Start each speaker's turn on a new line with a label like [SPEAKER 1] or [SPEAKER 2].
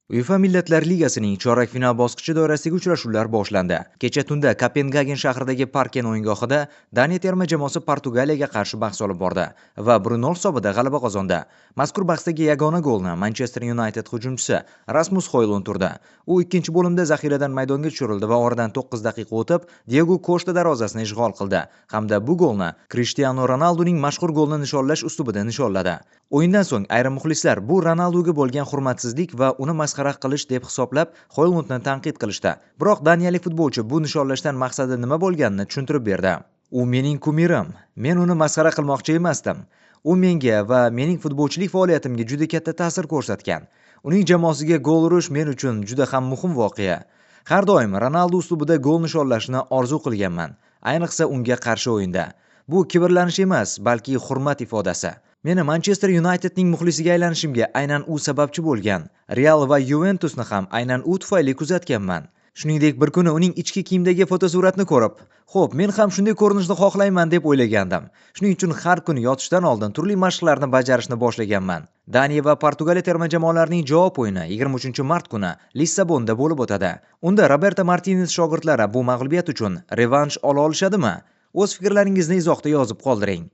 [SPEAKER 1] UEFA Millatlar Ligasining chorak final bosqichi doirasidagi uchrashuvlar boshlandi. Kecha tunda Kopengagen shahridagi Parken o'yingohida Daniya terma jamoasi Portugaliyaga qarshi bahs olib bordi va 1-0 hisobida g'alaba qozondi. Mazkur bahsdagi yagona golni Manchester United hujumchisi Rasmus Hojlund urdi. U ikkinchi bo'limda zaxiradan maydonga tushirildi va oradan 9 daqiqa o'tib Diego Costa darvozasini ishg'ol qildi hamda bu golni Cristiano Ronaldoning mashhur golni nishonlash uslubida nishonladi. O'yindan so'ng ayrim muxlislar bu Ronaldoga bo'lgan hurmatsizlik va uni masxara qilish deb hisoblab, Hojlundni tanqid qilishdi. Biroq daniyalik futbolchi bu nishonlashdan maqsadi nima bo'lganini tushuntirib berdi. U mening kumirim. Men uni masxara qilmoqchi emasdim. U menga va mening futbolchilik faoliyatimga juda katta ta'sir ko'rsatgan. Uning jamoasiga gol urish men uchun juda ham muhim voqea. Har doim Ronaldo uslubida gol nishonlashni orzu qilganman, ayniqsa unga qarshi o'yinda. Bu kibrlanish emas, balki hurmat ifodasi. Meni Manchester Unitedning muxlisiga aylanishimga aynan u sababchi bo'lgan. Real va Juventusni ham aynan u tufayli kuzatganman. Shuningdek, bir kuni uning ichki kiyimdagi fotosuratni ko'rib, "Xo'p, men ham shunday ko'rinishni xohlayman" deb o'ylagandim. Shuning uchun har kuni yotishdan oldin turli mashqlarni bajarishni boshlaganman. Daniya va Portugaliya terma jamoalarining javob o'yini 23-mart kuni Lissabonda bo'lib o'tadi. Unda Roberto Martinez shogirdlari bu mag'lubiyat uchun revansh ola olishadimi? O'z fikrlaringizni izohda yozib qoldiring.